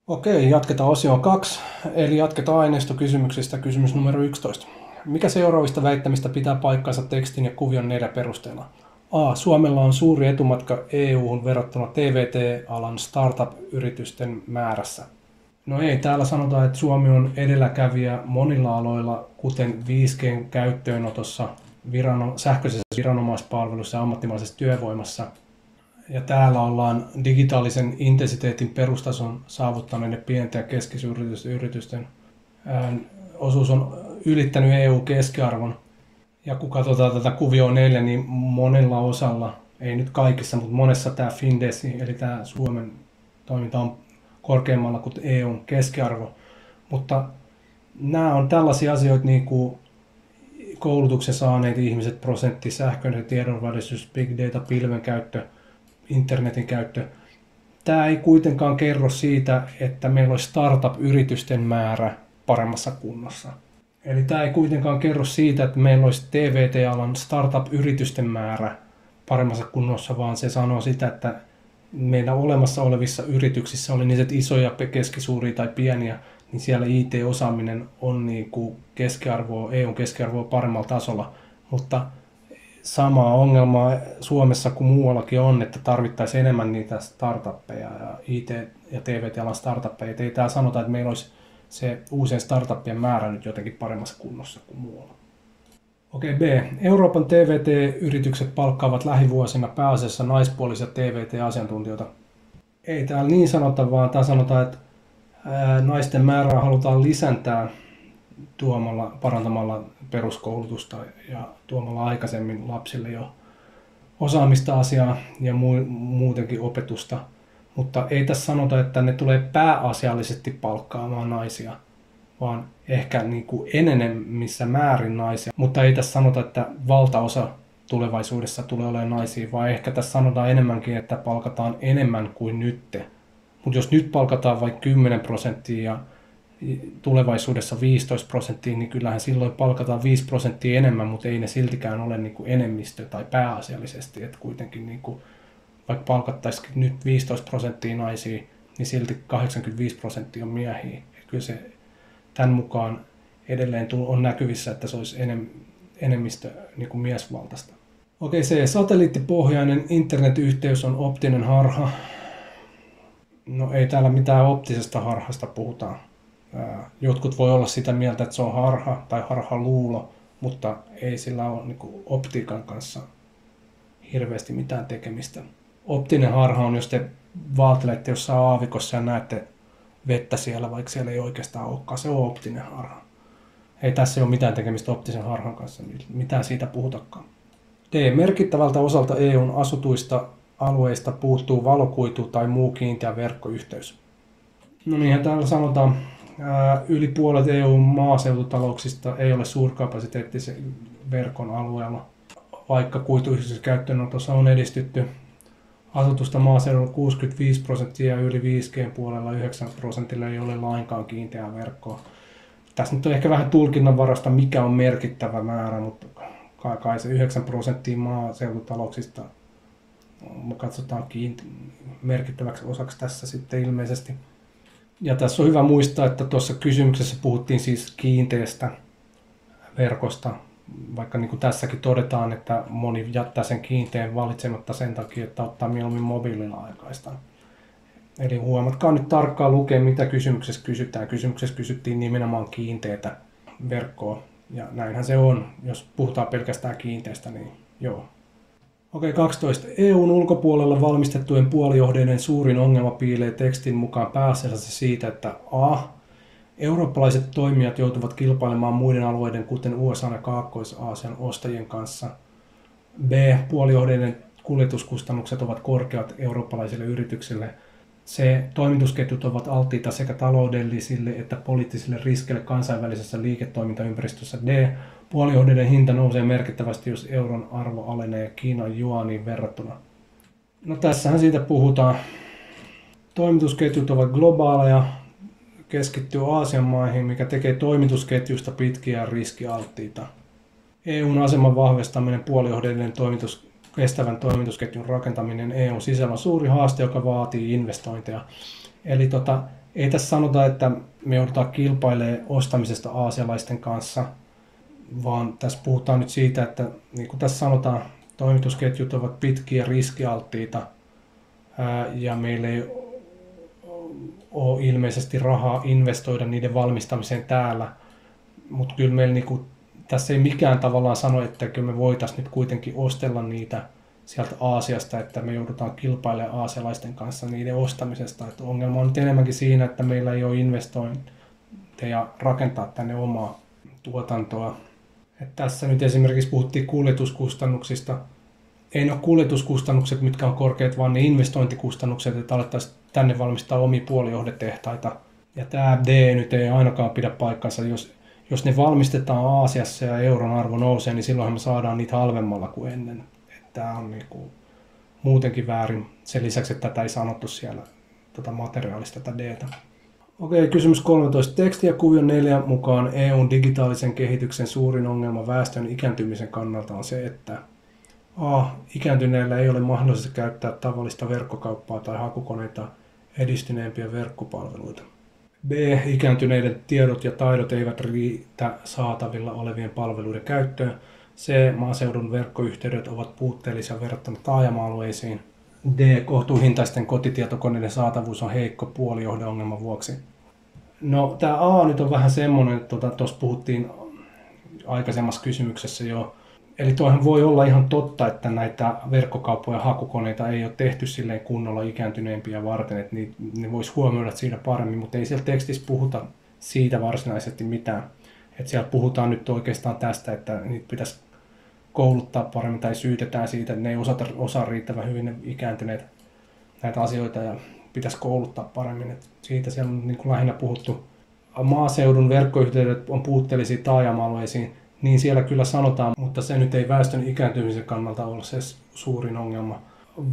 Okei, jatketaan osioon 2, eli jatketaan aineistokysymyksistä. Kysymys numero 11. Mikä seuraavista väittämistä pitää paikkansa tekstin ja kuvion 4 perusteella? A. Suomella on suuri etumatka EU-hun verrattuna TVT-alan startup-yritysten määrässä. No ei, täällä sanotaan, että Suomi on edelläkävijä monilla aloilla, kuten 5G:n käyttöönotossa, sähköisessä viranomaispalvelussa ja ammattimaisessa työvoimassa. Ja täällä ollaan digitaalisen intensiteetin perustason saavuttaneiden pienten ja keskiyritysten osuus on ylittänyt EU-keskiarvon. Ja kun katsotaan tätä kuvioa 4, niin monella osalla, ei nyt kaikissa, mutta monessa tämä Findesi, eli tämä Suomen toiminta on korkeammalla kuin EUn keskiarvo. Mutta nämä on tällaisia asioita niin kuin koulutuksen saaneet ihmiset, prosentti, sähköinen tiedonvälitys, big data, pilven käyttö, internetin käyttö. Tämä ei kuitenkaan kerro siitä, että meillä olisi startup-yritysten määrä paremmassa kunnossa. Eli tämä ei kuitenkaan kerro siitä, että meillä olisi TVT-alan startup-yritysten määrä paremmassa kunnossa, vaan se sanoo sitä, että meidän olemassa olevissa yrityksissä, oli niitä isoja, keskisuuria tai pieniä, niin siellä IT-osaaminen on niin kuin EU-keskiarvoa paremmalla tasolla, mutta samaa ongelmaa Suomessa kuin muuallakin on, että tarvittaisiin enemmän niitä startuppeja ja IT- ja TVT-alan startuppeja. Ei täällä sanota, että meillä olisi se uusien startuppien määrä nyt jotenkin paremmassa kunnossa kuin muualla. Okei, B. Euroopan TVT-yritykset palkkaavat lähivuosina pääasiassa naispuolisia TVT-asiantuntijoita. Ei täällä niin sanota, vaan täällä sanotaan, että naisten määrää halutaan lisääntää parantamalla peruskoulutusta ja tuomalla aikaisemmin lapsille jo osaamista asiaa ja muutenkin opetusta. Mutta ei tässä sanota, että ne tulee pääasiallisesti palkkaamaan naisia, vaan ehkä niin kuin enenevissä määrin naisia. Mutta ei tässä sanota, että valtaosa tulevaisuudessa tulee olemaan naisia, vaan ehkä tässä sanotaan enemmänkin, että palkataan enemmän kuin nyt. Mutta jos nyt palkataan vain 10% ja tulevaisuudessa 15%, niin kyllähän silloin palkataan 5% enemmän, mutta ei ne siltikään ole niin kuin enemmistö tai pääasiallisesti. Että kuitenkin niin kuin, vaikka palkattaisiin nyt 15% naisia, niin silti 85% on miehiä. Että kyllä se tämän mukaan edelleen on näkyvissä, että se olisi enemmistö niin kuin miesvaltaista. Okei, se satelliittipohjainen internetyhteys on optinen harha. No ei täällä mitään optisesta harhasta puhuta. Jotkut voi olla sitä mieltä, että se on harha tai harhaluulo, mutta ei sillä ole niin kuin optiikan kanssa hirveästi mitään tekemistä. Optinen harha on, jos te vaatelette jossain aavikossa ja näette vettä siellä, vaikka siellä ei oikeastaan olekaan. Se on optinen harha. Ei tässä ole mitään tekemistä optisen harhan kanssa, mitään siitä puhutakaan. D. Merkittävältä osalta EUn asutuista alueista puuttuu valokuitu tai muu kiinteä verkkoyhteys. No niinhän täällä sanotaan, yli puolet EUn maaseututalouksista ei ole suurkapasiteettisen verkon alueella, vaikka kuituyhteisön käyttöönotossa on edistytty. Asutusta maaseudulla 65% ja yli 5G:n puolella 9% ei ole lainkaan kiinteää verkkoa. Tässä nyt on ehkä vähän tulkinnanvarasta, mikä on merkittävä määrä, mutta kai se 9% maaseututalouksista katsotaan merkittäväksi osaksi tässä sitten ilmeisesti. Ja tässä on hyvä muistaa, että tuossa kysymyksessä puhuttiin siis kiinteästä verkosta, vaikka niin kuin tässäkin todetaan, että moni jättää sen kiinteän valitsematta sen takia, että ottaa mieluummin mobiililla aikaista. Eli huomatkaa nyt tarkkaan lukea, mitä kysymyksessä kysytään. Kysymyksessä kysyttiin nimenomaan kiinteätä verkkoa, ja näinhän se on. Jos puhutaan pelkästään kiinteästä, niin joo. Okei, 12. EUn ulkopuolella valmistettujen puolijohdeiden suurin ongelma piilee tekstin mukaan pääasiassa siitä, että a. Eurooppalaiset toimijat joutuvat kilpailemaan muiden alueiden, kuten USA ja Kaakkois-Aasian ostajien kanssa. B. Puolijohdeiden kuljetuskustannukset ovat korkeat eurooppalaisille yrityksille. C. Toimitusketjut ovat alttiita sekä taloudellisille että poliittisille riskeille kansainvälisessä liiketoimintaympäristössä. D. Puolijohdeiden hinta nousee merkittävästi, jos euron arvo alenee Kiinan juaniin verrattuna. No tässähän siitä puhutaan. Toimitusketjut ovat globaaleja, keskittyy Aasian maihin, mikä tekee toimitusketjusta pitkiä ja riskialttiita. EUn aseman vahvistaminen, puolijohdeiden kestävän toimitusketjun rakentaminen EUn sisällä on suuri haaste, joka vaatii investointeja. Eli Ei tässä sanota, että me joudutaan kilpailemaan ostamisesta aasialaisten kanssa, vaan tässä puhutaan nyt siitä, että niin kuin tässä sanotaan, toimitusketjut ovat pitkiä ja riskialttiita ja meillä ei ole ilmeisesti rahaa investoida niiden valmistamiseen täällä, mutta kyllä meillä niinku, tässä ei mikään tavallaan sano, että me voitaisiin nyt kuitenkin ostella niitä sieltä Aasiasta, että me joudutaan kilpailemaan aasialaisten kanssa niiden ostamisesta. Että ongelma on nyt enemmänkin siinä, että meillä ei ole investointeja rakentaa tänne omaa tuotantoa. Että tässä nyt esimerkiksi puhuttiin kuljetuskustannuksista. Ei ne ole kuljetuskustannukset, mitkä on korkeat, vaan ne investointikustannukset, että alettaisiin tänne valmistaa omia puolijohdetehtaita. Ja tämä D nyt ei ainakaan pidä paikkansa. Jos ne valmistetaan Aasiassa ja euron arvo nousee, niin silloinhan me saadaan niitä halvemmalla kuin ennen. Tämä on niinku muutenkin väärin. Sen lisäksi, että tätä ei sanottu siellä materiaalista tätä D:tä. Okei, kysymys 13. Teksti ja kuvio 4 mukaan EUn digitaalisen kehityksen suurin ongelma väestön ikääntymisen kannalta on se, että A. Ikääntyneillä ei ole mahdollista käyttää tavallista verkkokauppaa tai hakukoneita edistyneempiä verkkopalveluita. B. Ikääntyneiden tiedot ja taidot eivät riitä saatavilla olevien palveluiden käyttöön. C. Maaseudun verkkoyhteydet ovat puutteellisia verrattuna taajama-alueisiin. D. Kohtuuhintaisten kotitietokoneiden saatavuus on heikko puolijohde-ongelman vuoksi. No, tämä A nyt on vähän semmoinen, että tuossa puhuttiin aikaisemmassa kysymyksessä jo. Eli tuohan voi olla ihan totta, että näitä verkkokauppoja ja hakukoneita ei ole tehty silleen kunnolla ikääntyneempiä varten, että ne voisi huomioida siinä paremmin, mutta ei siellä tekstissä puhuta siitä varsinaisesti mitään. Että siellä puhutaan nyt oikeastaan tästä, että niitä pitäisi kouluttaa paremmin tai syytetään siitä, että ne ei osaa riittävän hyvin ne ikääntyneet näitä asioita ja pitäisi kouluttaa paremmin. Et siitä siellä on niin kuin lähinnä puhuttu. Maaseudun verkkoyhteydet on puutteellisia taajama-alueisiin, niin siellä kyllä sanotaan, mutta se nyt ei väestön ikääntymisen kannalta ole se suurin ongelma.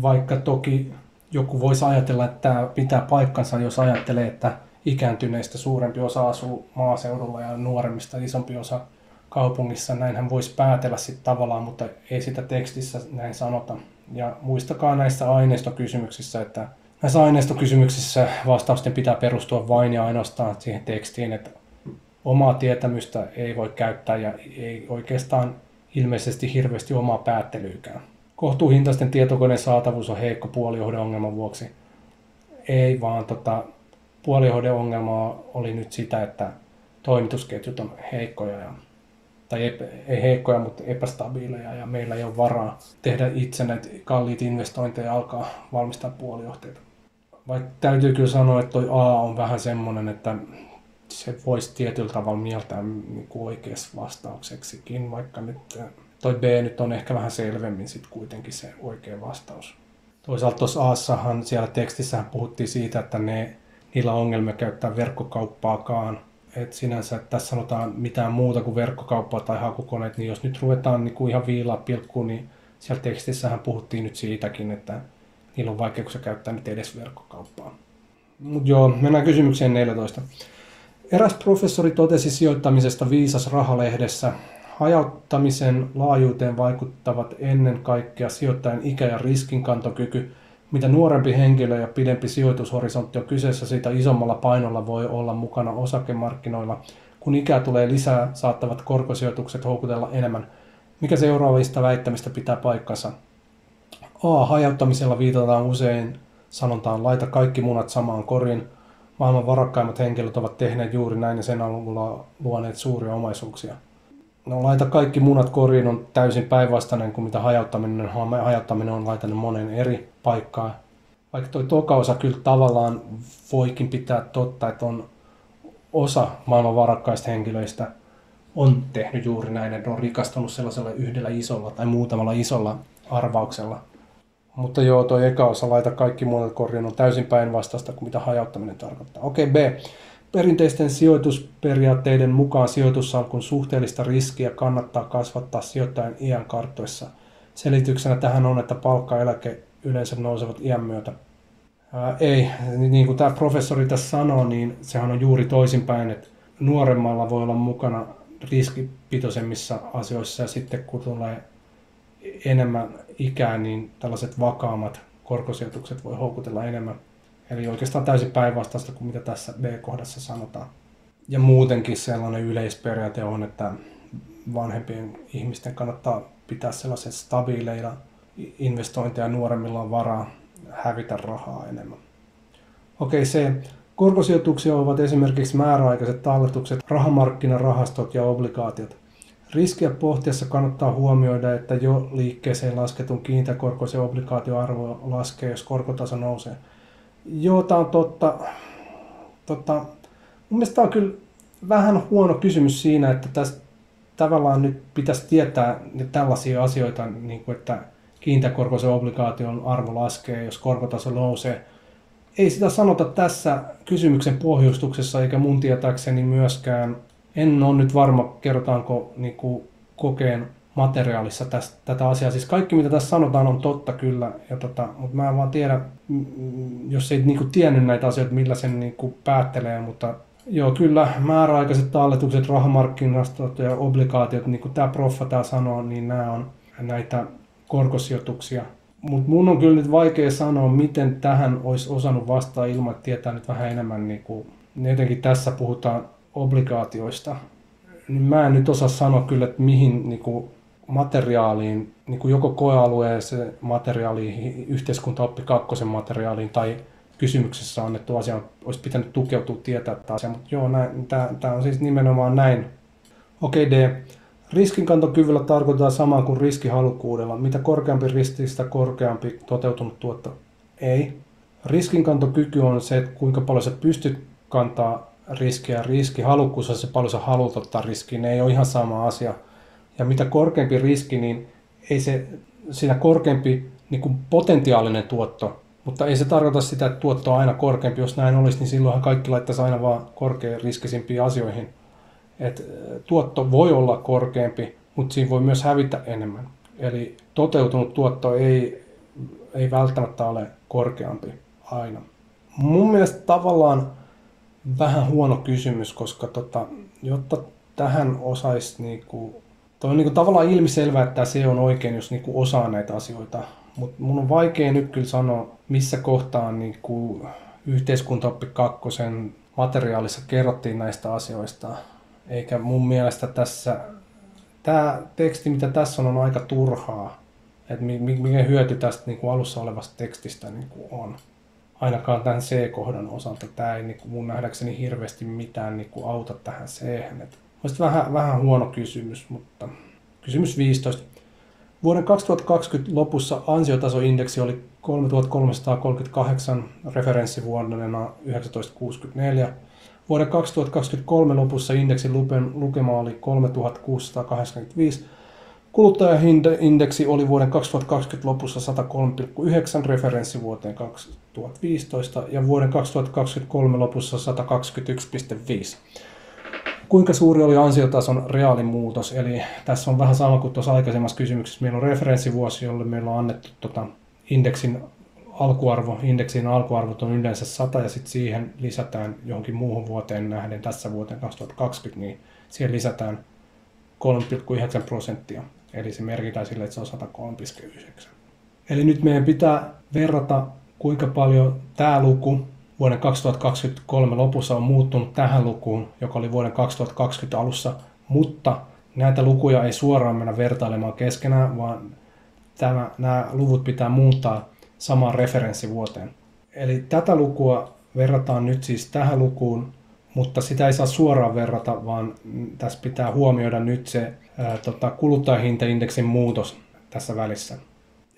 Vaikka toki joku voisi ajatella, että tämä pitää paikkansa, jos ajattelee, että ikääntyneistä suurempi osa asuu maaseudulla ja nuoremmista isompi osa kaupungissa. Näinhän voisi päätellä sitten tavallaan, mutta ei sitä tekstissä näin sanota. Ja muistakaa näissä aineistokysymyksissä, että näissä aineistokysymyksissä vastausten pitää perustua vain ja ainoastaan siihen tekstiin, että omaa tietämystä ei voi käyttää ja ei oikeastaan ilmeisesti hirveästi omaa päättelyykään. Kohtuuhintaisten tietokoneen saatavuus on heikko puolijohde-ongelman vuoksi. Ei vaan puolijohde-ongelma oli nyt sitä, että toimitusketjut on heikkoja, ei heikkoja, mutta epästabiileja ja meillä ei ole varaa tehdä itse näitä kalliita investointeja ja alkaa valmistaa puolijohteita. Vaikka täytyy kyllä sanoa, että toi A on vähän semmoinen, että se voisi tietyllä tavalla mieltää niin oikeassa vastaukseksikin, vaikka nyt toi B nyt on ehkä vähän selvemmin sitten kuitenkin se oikea vastaus. Toisaalta tuossa A:ssahan siellä tekstissähän puhuttiin siitä, että niillä on ongelmia käyttää verkkokauppaakaan. Et sinänsä, että tässä sanotaan mitään muuta kuin verkkokauppaa tai hakukoneet, niin jos nyt ruvetaan niin kuin ihan viilaa pilkkuun, niin siellä tekstissähän puhuttiin nyt siitäkin, että niillä on vaikeuksia käyttää nyt edes verkkokauppaa. Mutta joo, mennään kysymykseen 14. Eräs professori totesi sijoittamisesta Viisas Rahalehdessä, hajauttamisen laajuuteen vaikuttavat ennen kaikkea sijoittajan ikä ja riskinkantokyky. Mitä nuorempi henkilö ja pidempi sijoitushorisontti on kyseessä, sitä isommalla painolla voi olla mukana osakemarkkinoilla. Kun ikää tulee lisää, saattavat korkosijoitukset houkutella enemmän. Mikä seuraavista väittämistä pitää paikkansa? A. Hajauttamisella viitataan usein sanontaan laita kaikki munat samaan koriin. Maailman varakkaimmat henkilöt ovat tehneet juuri näin ja sen avulla luoneet suuria omaisuuksia. No, laita kaikki munat koriin on täysin päinvastainen kuin mitä hajauttaminen on. Hajauttaminen on laitanut monen eri paikkaan. Vaikka toi toka osa kyllä tavallaan voikin pitää totta, että on osa maailman varakkaista henkilöistä on tehnyt juuri näin, että on rikastunut sellaisella yhdellä isolla tai muutamalla isolla arvauksella. Mutta joo, toi eka osa laita kaikki munat koriin on täysin päinvastaista kuin mitä hajauttaminen tarkoittaa. Okei, B. Perinteisten sijoitusperiaatteiden mukaan sijoitussalkun suhteellista riskiä kannattaa kasvattaa sijoittajan iän karttuessa. Selityksenä tähän on, että palkka ja eläke yleensä nousevat iän myötä. Ei, niin kuin tämä professori tässä sanoo, niin sehän on juuri toisinpäin, että nuoremmalla voi olla mukana riskipitoisemmissa asioissa ja sitten kun tulee enemmän ikää, niin tällaiset vakaammat korkosijoitukset voi houkutella enemmän. Eli oikeastaan täysin päinvastaista kuin mitä tässä B-kohdassa sanotaan. Ja muutenkin sellainen yleisperiaate on, että vanhempien ihmisten kannattaa pitää sellaisia stabiileita investointeja, nuoremmilla on varaa hävitä rahaa enemmän. Okei, C. Korkosijoituksia ovat esimerkiksi määräaikaiset talletukset, rahamarkkinarahastot ja obligaatiot. Riskiä pohtiessa kannattaa huomioida, että jo liikkeeseen lasketun kiinteäkorkoisen obligaatioarvo laskee, jos korkotaso nousee. Joo, tämä on totta. Mun mielestä tämä on kyllä vähän huono kysymys siinä, että tässä tavallaan nyt pitäisi tietää tällaisia asioita, niin kuin että kiinteäkorkoisen obligaation arvo laskee, jos korkotaso nousee. Ei sitä sanota tässä kysymyksen pohjustuksessa, eikä mun tietääkseni myöskään. En ole nyt varma, kerrotaanko niin kuin kokeen materiaalissa tätä asiaa. Siis kaikki, mitä tässä sanotaan, on totta kyllä, mutta mä en vaan tiedä, jos ei niin kuin tiennyt näitä asioita, millä sen niin kuin päättelee, mutta joo, kyllä määräaikaiset talletukset, rahamarkkinastot ja obligaatiot, niin kuin tämä proffa tää sanoo, niin nämä on näitä korkosijoituksia. Mutta mun on kyllä nyt vaikea sanoa, miten tähän olisi osannut vastata ilman, että tietää nyt vähän enemmän. Niin kuin, jotenkin tässä puhutaan obligaatioista. Niin mä en nyt osaa sanoa kyllä, että mihin niin kuin materiaaliin, niin kuin joko koealueeseen materiaaliin, yhteiskuntaoppi 2 materiaaliin tai kysymyksessä annettu asia olisi pitänyt tukeutua tietää tämä asia. Mutta joo, tämä on siis nimenomaan näin. Okei, D. Riskinkantokyvyllä tarkoitetaan samaa kuin riskihalukkuudella. Mitä korkeampi riski, sitä korkeampi toteutunut tuotto. Ei. Riskinkantokyky on se, että kuinka paljon sä pystyt kantaa riskiä. Riskihalukkuus on se, paljon sä haluat ottaa riskiä. Ne ei ole ihan sama asia. Ja mitä korkeampi riski, niin ei se siinä korkeampi niin kuin potentiaalinen tuotto. Mutta ei se tarkoita sitä, että tuotto on aina korkeampi. Jos näin olisi, niin silloinhan kaikki laittaisi aina vaan korkean riskisimpiin asioihin. Et tuotto voi olla korkeampi, mutta siinä voi myös hävitä enemmän. Eli toteutunut tuotto ei välttämättä ole korkeampi aina. Mun mielestä tavallaan vähän huono kysymys, koska jotta tähän osaisi, toi on tavallaan ilmiselvää, että se on oikein, jos osaa näitä asioita. Mutta mun on vaikea nyt kyllä sanoa, missä kohtaa yhteiskuntaoppi 2 materiaalissa kerrottiin näistä asioista. Eikä mun mielestä tämä teksti, mitä tässä on aika turhaa. Että mikä hyöty tästä alussa olevasta tekstistä on. Ainakaan tämän C-kohdan osalta. Tämä ei mun nähdäkseni hirveästi mitään auta tähän C-hän. Mielestäni vähän huono kysymys, mutta kysymys 15. Vuoden 2020 lopussa ansiotasoindeksi oli 3338 referenssivuonna 1964. Vuoden 2023 lopussa indeksin lukema oli 3685. Kuluttajahintaindeksi oli vuoden 2020 lopussa 103,9 referenssivuoteen 2015 ja vuoden 2023 lopussa 121,5. Kuinka suuri oli ansiotason reaalimuutos? Eli tässä on vähän sama kuin tuossa aikaisemmassa kysymyksessä. Meillä on referenssivuosi, jolle meillä on annettu indeksin alkuarvot on yleensä 100 ja sitten siihen lisätään johonkin muuhun vuoteen nähden, tässä vuoteen 2020, niin siihen lisätään 3,9%. Eli se merkitään sille, että se on 103,9. Eli nyt meidän pitää verrata, kuinka paljon tämä luku vuoden 2023 lopussa on muuttunut tähän lukuun, joka oli vuoden 2020 alussa, mutta näitä lukuja ei suoraan mennä vertailemaan keskenään, vaan nämä luvut pitää muuttaa samaan referenssivuoteen. Eli tätä lukua verrataan nyt siis tähän lukuun, mutta sitä ei saa suoraan verrata, vaan tässä pitää huomioida nyt se kuluttajahintaindeksin muutos tässä välissä.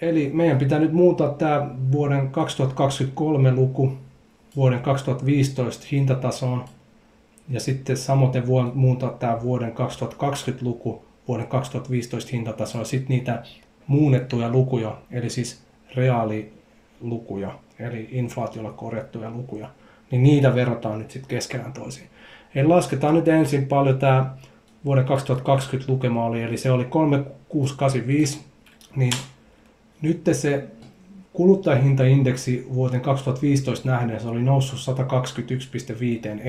Eli meidän pitää nyt muuttaa tämä vuoden 2023 luku vuoden 2015 hintatasoon ja sitten samoin muuttaa tämä vuoden 2020 luku vuoden 2015 hintatasoon ja sitten niitä muunnettuja lukuja, eli siis reaalilukuja, eli inflaatiolla korjattuja lukuja, niin niitä verrataan nyt sitten keskenään toisiin. Eli lasketaan nyt ensin paljon tämä vuoden 2020 lukema oli, eli se oli 3685, niin nyt se kuluttajahintaindeksi vuoteen 2015 nähden se oli noussut 121,5,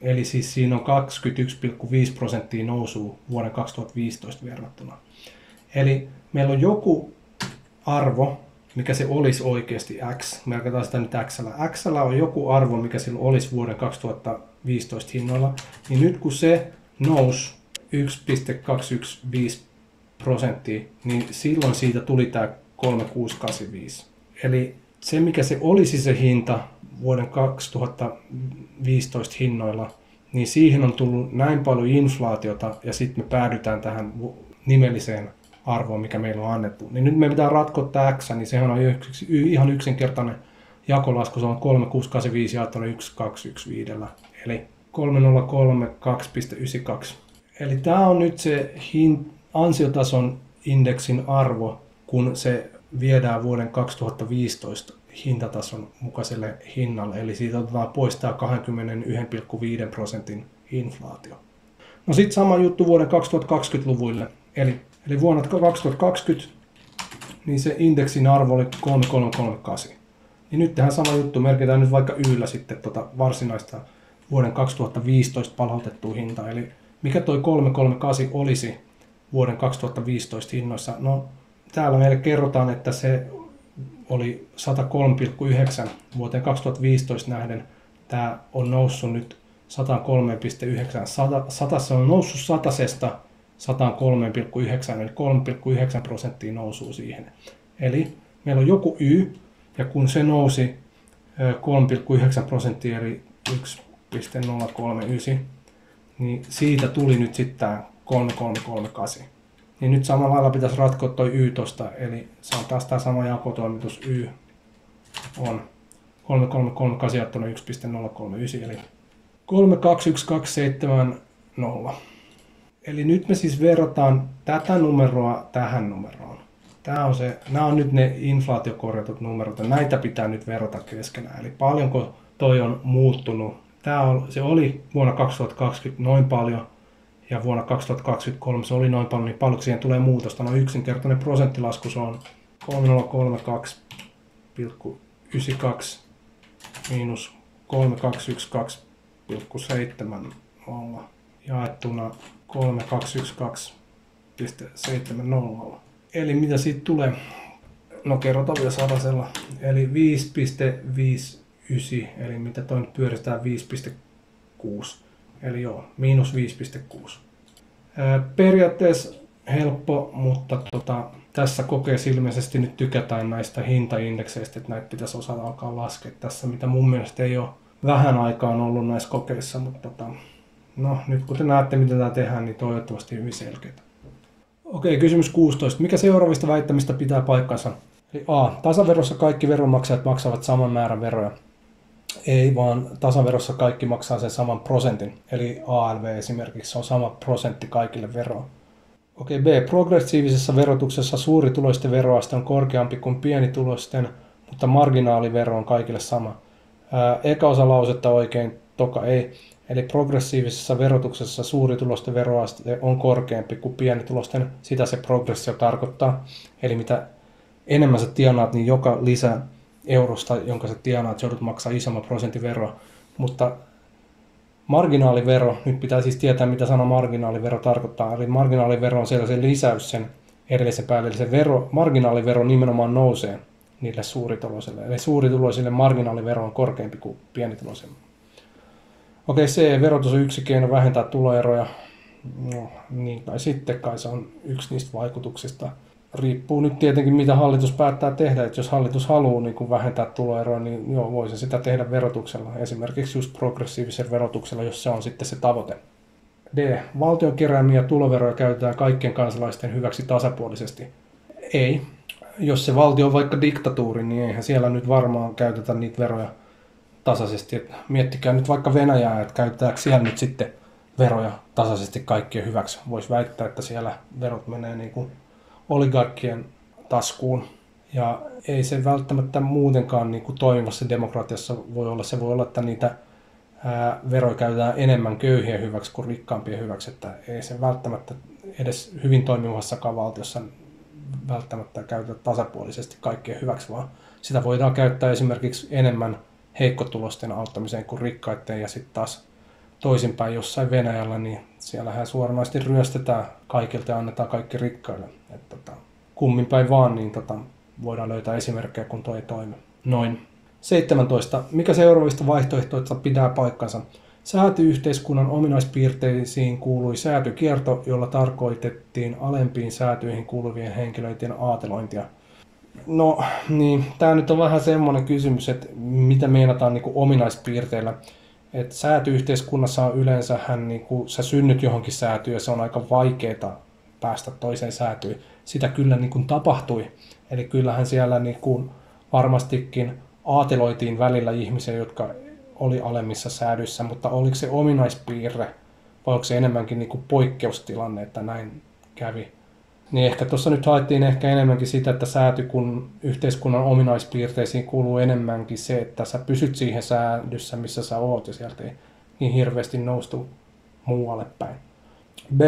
eli siis siinä on 21,5% nousua vuoden 2015 verrattuna. Eli meillä on joku arvo, mikä se olisi oikeasti X, merkataan sitä nyt X:llä. X:llä on joku arvo, mikä sillä olisi vuoden 2015 hinnoilla, niin nyt kun se nousi 1,215%, niin silloin siitä tuli tämä 3685. Eli se, mikä se olisi se hinta vuoden 2015 hinnoilla, niin siihen on tullut näin paljon inflaatiota ja sitten me päädytään tähän nimelliseen arvoon, mikä meillä on annettu. Niin nyt me pitää ratkoa tämä X, niin sehän on ihan yksinkertainen jakolasku, se on 3685 jaettuna 1215. Eli 3032,92. Eli tämä on nyt se ansiotason indeksin arvo, kun se viedään vuoden 2015 hintatason mukaiselle hinnalle. Eli siitä otetaan pois tämä 21,5% inflaatio. No sitten sama juttu vuoden 2020-luvuille. Eli vuonna 2020 niin se indeksin arvo oli 3338. Niin nyt tehdään sama juttu, merkitään nyt vaikka Yllä sitten varsinaista vuoden 2015 palautettua hintaa. Eli mikä toi 338 olisi vuoden 2015 hinnoissa? No täällä meille kerrotaan, että se oli 103,9 vuoteen 2015 nähden. Tämä on noussut nyt 103,9. Se on noussut satasesta 103,9, eli 3,9% nousua siihen. Eli meillä on joku Y, ja kun se nousi 3,9%, eli 1,039, niin siitä tuli nyt sitten tämä 3338. Niin nyt samalla lailla pitäisi ratkoa toi Y tosta, eli se on taas tämä sama jakotoimitus Y on 3338 jaettuna 1,039, eli 321270. Eli nyt me siis verrataan tätä numeroa tähän numeroon. Nämä on nyt ne inflaatiokorjatut numerot, ja näitä pitää nyt verrata keskenään. Eli paljonko toi on muuttunut. Se oli vuonna 2020 noin paljon, ja vuonna 2023 se oli noin paljon, niin paljonko siihen tulee muutosta. No yksinkertainen prosenttilasku se on 3032,92 miinus 3212,70 jaettuna 3212,70. Eli mitä siitä tulee? No kerrotaan vielä satasella. Eli 5,59, eli mitä toi nyt pyöritään 5,6. Eli joo, miinus 5,6. Periaatteessa helppo, mutta tässä kokeessa ilmeisesti nyt tykätään näistä hintaindekseistä, että näitä pitäisi osata alkaa laskea tässä, mitä mun mielestä ei ole vähän aikaan ollut näissä kokeissa, mutta no nyt kun te näette, miten tämä tehdään, niin toivottavasti hyvin selkeää. Okei, kysymys 16. Mikä seuraavista väittämistä pitää paikkansa? Eli A. Tasaverossa kaikki veronmaksajat maksavat saman määrän veroja. Ei, vaan tasaverossa kaikki maksaa sen saman prosentin. Eli ALV esimerkiksi on sama prosentti kaikille veroa. Okei, B. Progressiivisessa verotuksessa suurituloisten veroaste on korkeampi kuin pienituloisten, mutta marginaalivero on kaikille sama. Eka osa lausetta oikein, toka ei. Eli progressiivisessa verotuksessa suurituloisten veroaste on korkeampi kuin pienituloisten. Sitä se progressio tarkoittaa. Eli mitä enemmän sä tienaat, niin joka lisä eurosta, jonka sä tienaat, joudut maksaa isomman prosentin veroa. Mutta marginaalivero, nyt pitää siis tietää, mitä sana marginaalivero tarkoittaa. Eli marginaalivero on se lisäys sen edellisen päälle. Eli se marginaalivero nimenomaan nousee niille suurituloisille. Eli suurituloisille marginaalivero on korkeampi kuin pienituloisille. Okei, C. Verotus on yksi keino vähentää tuloeroja. No, niin kai sitten kai se on yksi niistä vaikutuksista. Riippuu nyt tietenkin, mitä hallitus päättää tehdä. Että jos hallitus haluaa niin kuin vähentää tuloeroja, niin joo, voi se sitä tehdä verotuksella. Esimerkiksi just progressiivisella verotuksella, jos se on sitten se tavoite. D. Valtion keräämiä tuloveroja käytetään kaikkien kansalaisten hyväksi tasapuolisesti. Ei. Jos se valtio on vaikka diktatuuri, niin eihän siellä nyt varmaan käytetä niitä veroja tasaisesti. Et miettikää nyt vaikka Venäjää, että käytetäänkö siellä nyt sitten veroja tasaisesti kaikkien hyväksi. Voisi väittää, että siellä verot menee niin kuin oligarkkien taskuun. Ja ei se välttämättä muutenkaan niin kuin toimivassa demokratiassa voi olla. Se voi olla, että niitä veroja käytetään enemmän köyhien hyväksi kuin rikkaampien hyväksi. Että ei se välttämättä edes hyvin toimivassakaan valtiossa välttämättä käytetä tasapuolisesti kaikkien hyväksi, vaan sitä voidaan käyttää esimerkiksi enemmän heikkotulosten auttamiseen kuin rikkaiden, ja sitten taas toisinpäin jossain Venäjällä, niin siellähän suoranaisesti ryöstetään kaikilta ja annetaan kaikki rikkaille. Kummin päin vaan, niin voidaan löytää esimerkkejä, kun toi ei toimi. Noin. 17. Mikä seuraavista vaihtoehtoista pitää paikkansa? Sääty-yhteiskunnan ominaispiirteisiin kuului säätykierto, jolla tarkoitettiin alempiin säätyihin kuuluvien henkilöiden aatelointia. No niin, tämä nyt on vähän semmoinen kysymys, että mitä meinataan niin kuin ominaispiirteillä. Et sääty-yhteiskunnassa on yleensähän, niin kuin, sä synnyt johonkin säätyyn ja se on aika vaikeaa päästä toiseen säätyyn. Sitä kyllä niin kuin tapahtui. Eli kyllähän siellä niin kuin varmastikin aateloitiin välillä ihmisiä, jotka oli alemmissa säädyissä, mutta oliko se ominaispiirre vai onko se enemmänkin niin kuin poikkeustilanne, että näin kävi? Niin ehkä tuossa nyt haettiin ehkä enemmänkin sitä, että sääty kun yhteiskunnan ominaispiirteisiin kuuluu enemmänkin se, että sä pysyt siihen säädyssä, missä sä oot ja sieltä ei niin hirveästi noustu muualle päin. B.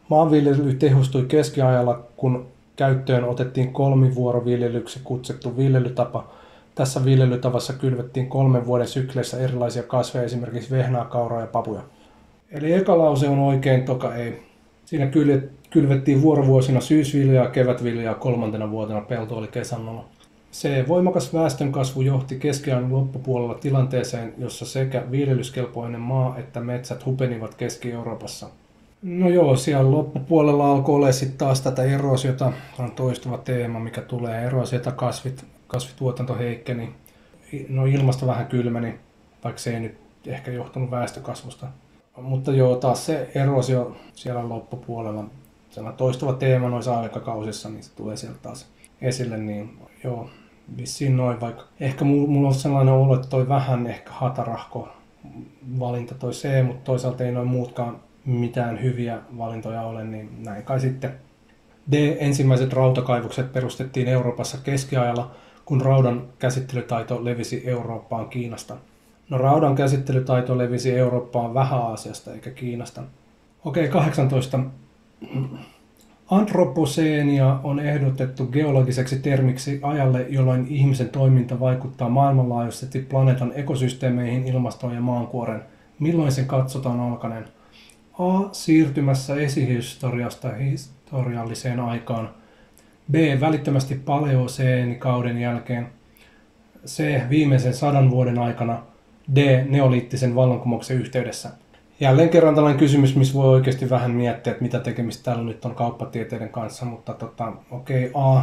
Maanviljely tehostui keskiajalla, kun käyttöön otettiin kolmivuoroviljelyksi kutsuttu viljelytapa. Tässä viljelytavassa kylvettiin 3 vuoden sykleissä erilaisia kasveja, esimerkiksi vehnää, kauraa ja papuja. Eli eka lause on oikein, toka ei. Siinä kylvettiin vuorovuosina syysviljaa, kevätviljaa, 3. vuotena pelto oli kesannolla. C. Voimakas väestönkasvu johti keskiajan loppupuolella tilanteeseen, jossa sekä viljelyskelpoinen maa että metsät hupenivat Keski-Euroopassa. No joo, siellä loppupuolella alkoi olla sitten taas tätä eroosiota. Se on toistuva teema, mikä tulee eroosiota, kasvituotanto heikkeni. No ilmasto vähän kylmeni, vaikka se ei nyt ehkä johtunut väestökasvusta. Mutta joo, taas se eroosio siellä loppupuolella, sellainen toistuva teema noissa aikakausissa, niin se tulee sieltä taas esille, niin joo, vissiin noin, vaikka ehkä mulla on sellainen olo, että toi vähän ehkä hatarahko valinta toi C, mutta toisaalta ei noin muutkaan mitään hyviä valintoja ole, niin näin kai sitten. D. Ensimmäiset rautakaivokset perustettiin Euroopassa keskiajalla, kun raudan käsittelytaito levisi Eurooppaan Kiinasta. No raudan käsittelytaito levisi Eurooppaan Vähä-Aasiasta eikä Kiinasta. Okei, 18. Antroposeenia on ehdotettu geologiseksi termiksi ajalle, jolloin ihmisen toiminta vaikuttaa maailmanlaajuisesti planeetan ekosysteemeihin, ilmastoon ja maankuoren. Milloin sen katsotaan alkaneen? A. Siirtymässä esihistoriasta historialliseen aikaan. B. Välittömästi paleoseenikauden jälkeen. C. Viimeisen 100 vuoden aikana. D. Neoliittisen vallankumouksen yhteydessä. Jälleen kerran tällainen kysymys, missä voi oikeasti vähän miettiä, että mitä tekemistä täällä nyt on kauppatieteiden kanssa, mutta A.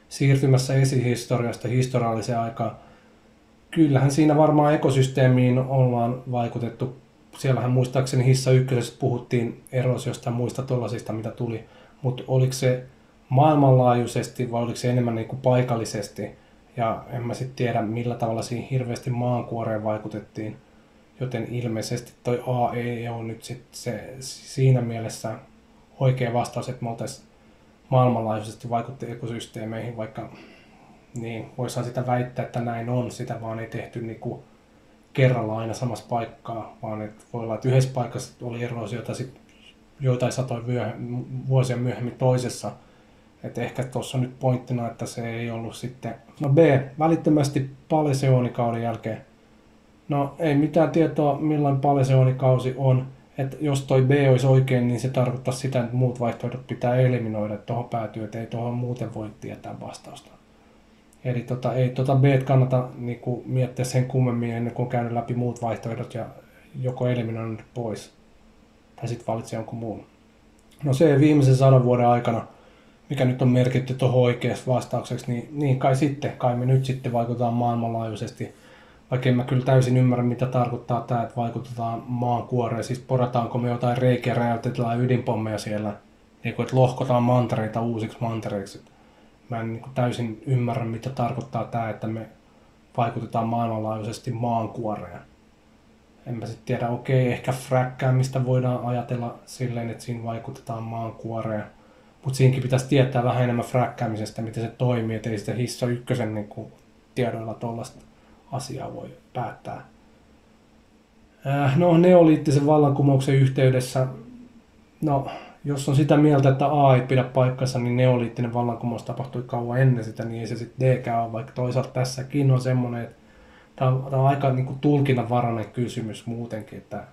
Siirtymässä esihistoriasta historialliseen aikaan. Kyllähän siinä varmaan ekosysteemiin ollaan vaikutettu. Siellähän muistaakseni Hissa ykkösessä puhuttiin eroosiosta ja muista tollasista, mitä tuli, mutta oliko se maailmanlaajuisesti vai oliko se enemmän niin kuin paikallisesti? Ja en mä sitten tiedä, millä tavalla siinä hirveästi maankuoreen vaikutettiin, joten ilmeisesti toi A ei ole nyt sit se siinä mielessä oikea vastaus, että me oltaisiin maailmanlaajuisesti vaikutti ekosysteemeihin, vaikka niin voisihan sitä väittää, että näin on, sitä vaan ei tehty niinku kerralla aina samassa paikkaa, vaan että voi olla, että yhdessä paikassa oli eroosiota sitten joitain satoja vuosia myöhemmin toisessa. Että ehkä tuossa on nyt pointtina, että se ei ollut sitten. No B. Välittömästi paleseonikauden jälkeen. No ei mitään tietoa, milloin paleseonikausi on. Että jos toi B olisi oikein, niin se tarkoittaa sitä, että muut vaihtoehdot pitää eliminoida, että tuohon päätyy, että ei tuohon muuten voi tietää vastausta. Eli ei B kannata niinku miettiä sen kummemmin ennen kuin on käynyt läpi muut vaihtoehdot ja joko eliminoinut pois. Tai sitten valitse jonkun muun. No se viimeisen 100 vuoden aikana, mikä nyt on merkitty tuohon oikeaksi vastaukseksi, niin kai me nyt sitten vaikutetaan maailmanlaajuisesti. Vaikka en mä kyllä täysin ymmärrä, mitä tarkoittaa tämä, että vaikutetaan maankuoreen. Siis porataanko me jotain reikiä, räjäytetään ydinpommeja siellä, niin kuin, että lohkotaan mantereita uusiksi mantereiksi. Mä en niin kuin täysin ymmärrä, mitä tarkoittaa tämä, että me vaikutetaan maailmanlaajuisesti maankuoreen. En mä sitten tiedä, ehkä fräkkäämistä voidaan ajatella silleen, että siinä vaikutetaan maankuoreen. Mutta siinäkin pitäisi tietää vähän enemmän fräkkäämisestä, miten se toimii, ettei sitä Hissa ykkösen niin kuin tiedoilla tuollaista asiaa voi päättää. No, neoliittisen vallankumouksen yhteydessä, no, jos on sitä mieltä, että A ei pidä paikkansa, niin neoliittinen vallankumous tapahtui kauan ennen sitä, niin ei se sitten Dkään ole, vaikka toisaalta tässäkin on semmoinen, että tämä on aika niin kuin tulkinnanvarainen kysymys muutenkin, että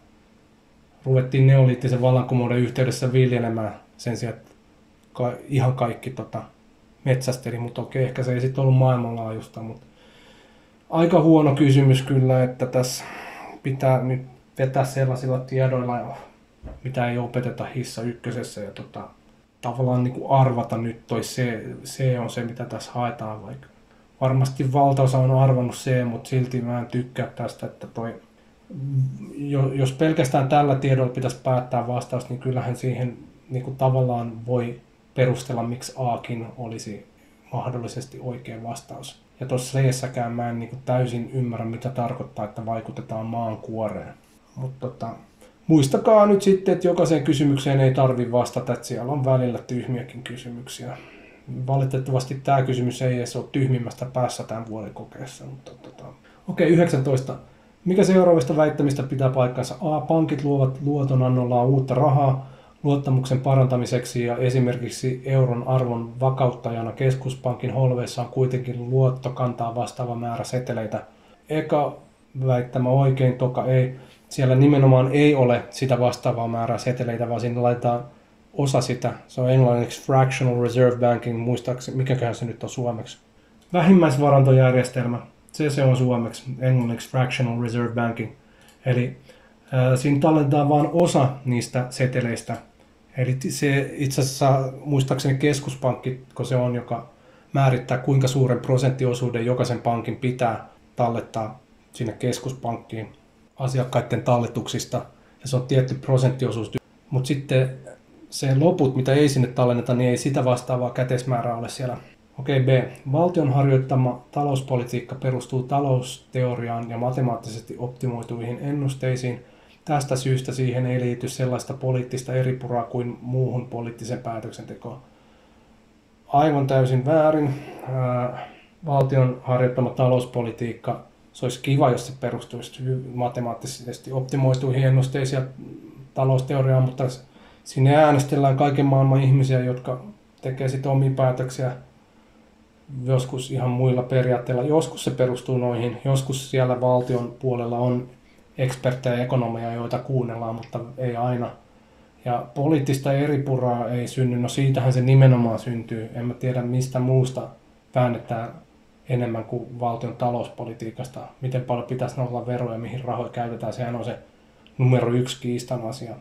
ruvettiin neoliittisen vallankumouden yhteydessä viljelemään sen sijaan, että ihan kaikki metsästeli, mutta okei, ehkä se ei sitten ollut maailmanlaajuista, mutta aika huono kysymys kyllä, että tässä pitää nyt vetää sellaisilla tiedoilla, mitä ei opeteta Hissa ykkösessä ja tavallaan niin kuin arvata nyt toi C on se, mitä tässä haetaan, vaikka varmasti valtaosa on arvannut C, mutta silti mä en tykkää tästä, että jos pelkästään tällä tiedolla pitäisi päättää vastaus, niin kyllähän siihen niin kuin tavallaan voi perustella, miksi Akin olisi mahdollisesti oikea vastaus. Ja tuossa C-säkään mä en niin kuin täysin ymmärrä, mitä tarkoittaa, että vaikutetaan maan kuoreen. Mutta muistakaa nyt sitten, että jokaiseen kysymykseen ei tarvitse vastata, että siellä on välillä tyhmiäkin kysymyksiä. Valitettavasti tämä kysymys ei edes ole tyhmimmästä päässä tämän vuoden kokeessa. Okei, 19. Mikä seuraavista väittämistä pitää paikkansa? A. Pankit luovat luotonannollaan uutta rahaa luottamuksen parantamiseksi ja esimerkiksi euron arvon vakauttajana keskuspankin holveissa on kuitenkin luotto kantaa vastaava määrä seteleitä. Eka väittämä oikein, toka ei. Siellä nimenomaan ei ole sitä vastaavaa määrää seteleitä, vaan siinä laitetaan osa sitä. Se on englanniksi fractional reserve banking, muistaakseni, mikäköhän se nyt on suomeksi. Vähimmäisvarantojärjestelmä, se on suomeksi, englanniksi fractional reserve banking. Eli siinä tallennetaan vain osa niistä seteleistä. Eli se itse asiassa muistaakseni keskuspankki, kun se on, joka määrittää kuinka suuren prosenttiosuuden jokaisen pankin pitää tallettaa sinne keskuspankkiin asiakkaiden talletuksista. Ja se on tietty prosenttiosuus. Mutta sitten se loput, mitä ei sinne tallenneta, niin ei sitä vastaavaa käteismäärää ole siellä. Okei, B. Valtion harjoittama talouspolitiikka perustuu talousteoriaan ja matemaattisesti optimoituihin ennusteisiin. Tästä syystä siihen ei liity sellaista poliittista eripuraa kuin muuhun poliittisen päätöksentekoon. Aivan täysin väärin. Valtion harjoittama talouspolitiikka, se olisi kiva, jos se perustuisi matemaattisesti optimoituihin ennusteisiin ja talousteoriaan, mutta sinne äänestellään kaiken maailman ihmisiä, jotka tekee sitten omia päätöksiä joskus ihan muilla periaatteilla. Joskus se perustuu noihin, joskus siellä valtion puolella on eksperttejä ja ekonomeja, joita kuunnellaan, mutta ei aina. Ja poliittista eripuraa ei synny, no siitähän se nimenomaan syntyy. En mä tiedä mistä muusta väännetään enemmän kuin valtion talouspolitiikasta. Miten paljon pitäisi olla veroja, mihin rahoja käytetään, sehän on se numero 1 kiistan asia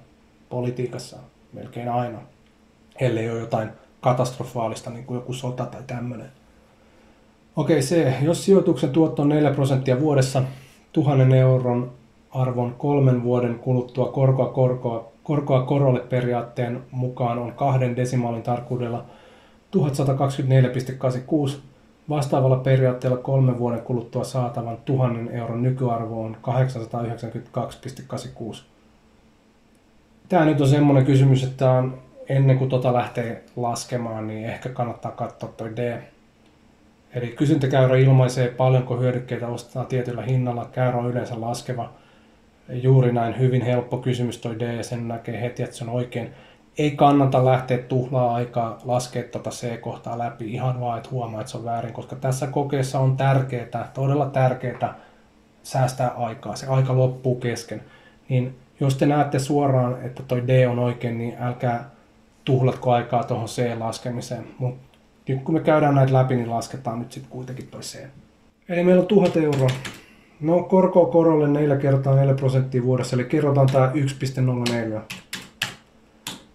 politiikassa melkein aina. Ellei ole jotain katastrofaalista, niin kuin joku sota tai tämmöinen. Okei, C. Jos sijoituksen tuotto on 4% vuodessa, 1000 euron arvon 3 vuoden kuluttua korkoa korolle periaatteen mukaan on 2 desimaalin tarkkuudella 1124,86. Vastaavalla periaatteella 3 vuoden kuluttua saatavan 1000 euron nykyarvo on 892,86. Tämä nyt on semmoinen kysymys, että ennen kuin lähtee laskemaan, niin ehkä kannattaa katsoa toi D. Eli kysyntäkäyrä ilmaisee paljonko hyödykkeitä ostetaan tietyllä hinnalla. Käyrä on yleensä laskeva. Juuri näin hyvin helppo kysymys toi D, ja sen näkee heti, että se on oikein. Ei kannata lähteä tuhlaa aikaa laskea C-kohtaa läpi ihan vaan, että huomaa, että se on väärin, koska tässä kokeessa on tärkeää, todella tärkeää säästää aikaa. Se aika loppuu kesken. Niin jos te näette suoraan, että toi D on oikein, niin älkää tuhlatko aikaa tuohon C-laskemiseen. Mut nyt kun me käydään näitä läpi, niin lasketaan nyt sitten kuitenkin toi C. Eli meillä on 1000 euroa. No korko korolle 4 kertaa 4% vuodessa, eli kerrotaan tää 1,04.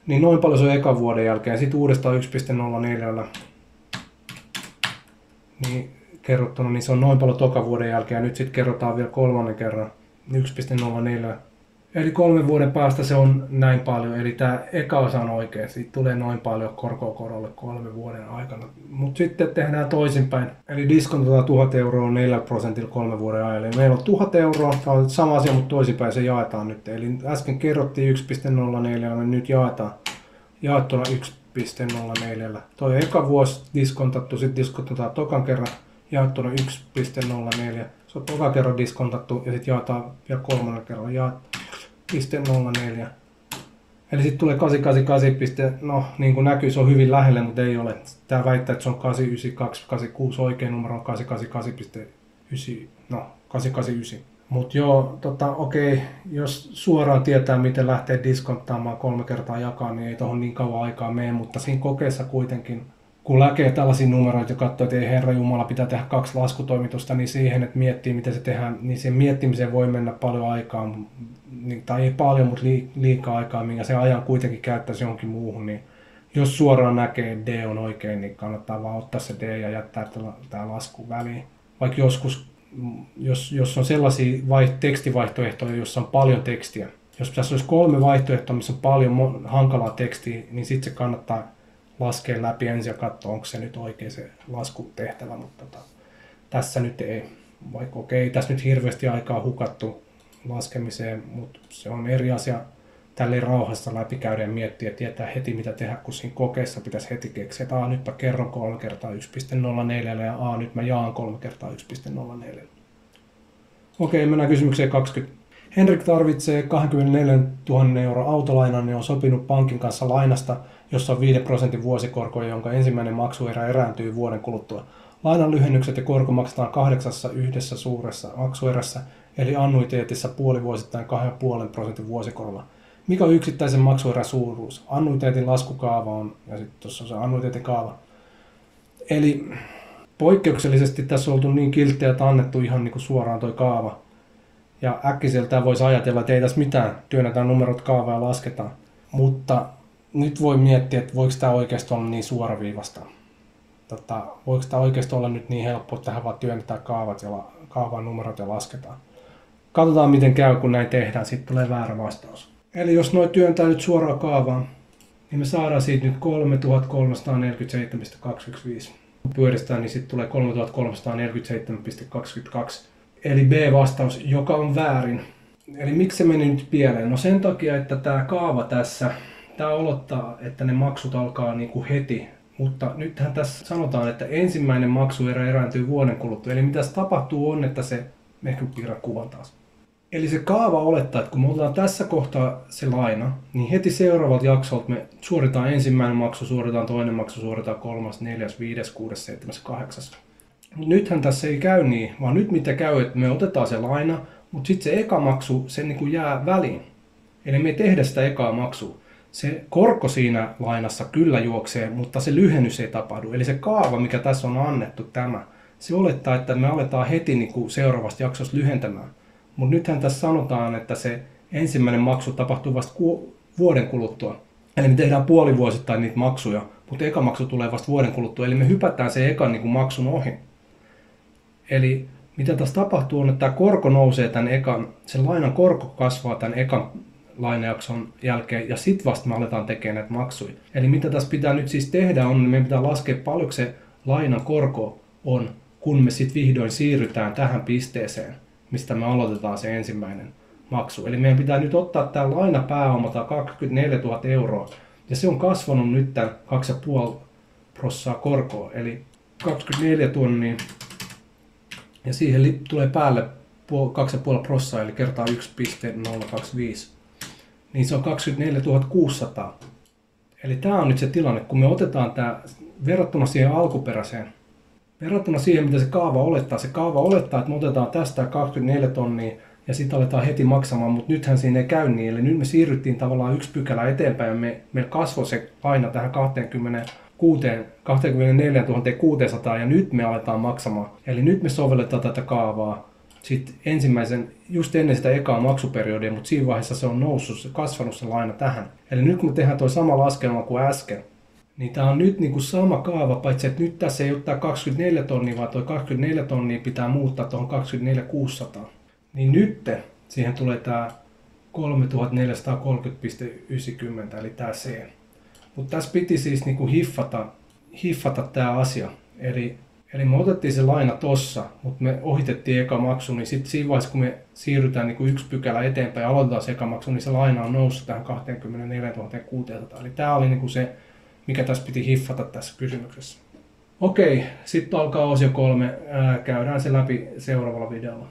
Niin noin paljon se on ekan vuoden jälkeen, sitten uudestaan 1,04. Niin kerrottuna, niin se on noin paljon toka vuoden jälkeen, ja nyt sitten kerrotaan vielä 3. kerran 1,04. Eli 3 vuoden päästä se on näin paljon, eli tämä eka osa on oikein, siitä tulee noin paljon korkoa korolle 3 vuoden aikana. Mutta sitten tehdään toisinpäin, eli diskontotaan 1000 euroa 4% 3 vuoden ajalle. Eli meillä on 1000 euroa, tämä on sama asia, mutta toisinpäin se jaetaan nyt. Eli äsken kerrottiin 1,04, niin nyt jaetaan jaettuna 1,04. Toi eka vuosi diskontattu, sitten diskontataan tokan kerran jaettuna 1,04. Se on toka kerran diskontattu ja sitten jaetaan vielä 3. kerran jaettuna 0,04. Eli sitten tulee 888, no niin kuin näkyy, se on hyvin lähelle, mutta ei ole. Tää väittää, että se on 89286, oikein numero on 888,9, no 889. Mutta joo, okei, jos suoraan tietää, miten lähtee diskonttaamaan 3 kertaa jakaa, niin ei tohon niin kauan aikaa mene, mutta siinä kokeessa kuitenkin, kun näkee tällaisia numeroita ja katsoo, että ei Herra Jumala, pitää tehdä 2 laskutoimitusta, niin siihen, että miettii, miten se tehdään, niin sen miettimiseen voi mennä paljon aikaa, tai ei paljon, mutta liikaa aikaa, minkä se ajan kuitenkin käyttäisi johonkin muuhun, niin jos suoraan näkee, että D on oikein, niin kannattaa vaan ottaa se D ja jättää tämä lasku väliin. Vaikka joskus, jos on sellaisia tekstivaihtoehtoja, joissa on paljon tekstiä, jos tässä olisi 3 vaihtoehtoa, missä on paljon hankalaa tekstiä, niin sitten se kannattaa laskea läpi ensin ja katsoa, onko se nyt oikein se laskutehtävä, mutta tässä nyt ei. Vaikka okei, tässä nyt hirveästi aikaa hukattu laskemiseen, mutta se on eri asia tälleen rauhassa läpikäydä ja miettiä ja tietää heti mitä tehdä, kun siinä kokeessa pitäisi heti keksiä, että nyt mä kerron 3 kertaa 1.04 ja nyt mä jaan 3 kertaa 1.04. Okei, mennään kysymykseen 20. Henrik tarvitsee 24 000 € autolainan ja on sopinut pankin kanssa lainasta, jossa on 5% vuosikorko, jonka ensimmäinen maksuerä erääntyy vuoden kuluttua. Lainan lyhennykset ja korko maksetaan 8 yhdessä suuressa maksuerässä, eli annuiteetissa puolivuosittain 2,5% vuosikorolla. Mikä on yksittäisen maksuerän suuruus? Annuiteetin laskukaava on, ja sitten tuossa on se annuiteetin kaava. Eli poikkeuksellisesti tässä on oltu niin kilttejä, että annettu ihan niin kuin suoraan toi kaava. Ja äkkiseltään voisi ajatella, että ei tässä mitään, työnnetään numerot kaavaa ja lasketaan. Mutta nyt voi miettiä, että voiko tämä oikeasti olla niin suoraviivasta. Voiko tämä oikeasti olla nyt niin helppo, että tähän vaan työnnetään kaavaan numerot ja lasketaan. Katsotaan miten käy, kun näin tehdään, sitten tulee väärä vastaus. Eli jos noin työntää nyt suoraan kaavaan, niin me saadaan siitä nyt 3347,215. Kun pyöristään, niin sitten tulee 3347,22. Eli B-vastaus, joka on väärin. Eli miksi se meni nyt pieleen? No sen takia, että tämä kaava tässä, tämä olottaa, että ne maksut alkaa niin kuin heti. Mutta nythän tässä sanotaan, että ensimmäinen maksuerä erääntyy vuoden kuluttua. Eli mitä tapahtuu on, että se, ehkä piirrän kuvan taas. Eli se kaava olettaa, että kun me otetaan tässä kohtaa se laina, niin heti seuraavalta jaksolta me suoritetaan ensimmäinen maksu, suoritetaan toinen maksu, suoritetaan 3., 4., 5., 6., 7., 8. Nythän tässä ei käy niin, vaan nyt mitä käy, että me otetaan se laina, mutta sitten se eka maksu, se niin kuin jää väliin. Eli me ei tehdä sitä ekaa maksua. Se korko siinä lainassa kyllä juoksee, mutta se lyhennys ei tapahdu. Eli se kaava, mikä tässä on annettu tämä, se olettaa, että me aletaan heti niin kuin seuraavasta jaksosta lyhentämään. Mutta nythän tässä sanotaan, että se ensimmäinen maksu tapahtuu vasta vuoden kuluttua. Eli me tehdään puolivuosittain niitä maksuja, mutta eka maksu tulee vasta vuoden kuluttua. Eli me hypätään se ekan niin kuin maksun ohi. Eli mitä tässä tapahtuu on, että tämä korko nousee tämän ekan, sen lainan korko kasvaa tämän ekan lainajakson jälkeen ja sitten vasta me aletaan tekemään näitä maksuja. Eli mitä tässä pitää nyt siis tehdä on, niin meidän pitää laskea paljonko se lainan korko on, kun me sitten vihdoin siirrytään tähän pisteeseen, mistä me aloitetaan se ensimmäinen maksu. Eli meidän pitää nyt ottaa tämä lainapääoma, tämä 24 000 €, ja se on kasvanut nyt tämän 2,5% korkoa, eli 24 000, ja siihen tulee päälle 2,5%, eli kertaa 1,025, niin se on 24 600. Eli tämä on nyt se tilanne, kun me otetaan tämä verrattuna siihen alkuperäiseen, verrattuna siihen, mitä se kaava olettaa, että me otetaan tästä 24 000 ja sitten aletaan heti maksamaan, mutta nythän siinä ei käy niin. Eli nyt me siirryttiin tavallaan 1 pykälä eteenpäin ja meillä kasvoi se aina tähän 24 600 ja nyt me aletaan maksamaan. Eli nyt me sovelletaan tätä kaavaa sitten just ennen sitä ekaa maksuperiodia, mutta siinä vaiheessa se on noussut, kasvanut se laina tähän. Eli nyt kun me tehdään tuo sama laskelma kuin äsken, niin tämä on nyt niin kuin sama kaava, paitsi että nyt tässä ei ole tämä 24 000, vaan tuo 24 000 pitää muuttaa tuohon 24 600. Niin nyt siihen tulee tämä 3430,90, eli tämä C. Mutta tässä piti siis niin kuin hiffata tämä asia. Eli me otettiin se laina tossa, mutta me ohitettiin eka maksu, niin sitten siinä vaiheessa, kun me siirrytään niin kuin 1 pykälä eteenpäin ja aloitetaan se eka maksu, niin se laina on noussut tähän 24 600. Eli tämä oli niin kuin se, mikä tässä piti hiffata tässä kysymyksessä. Okei, sitten alkaa osio 3. Käydään se läpi seuraavalla videolla.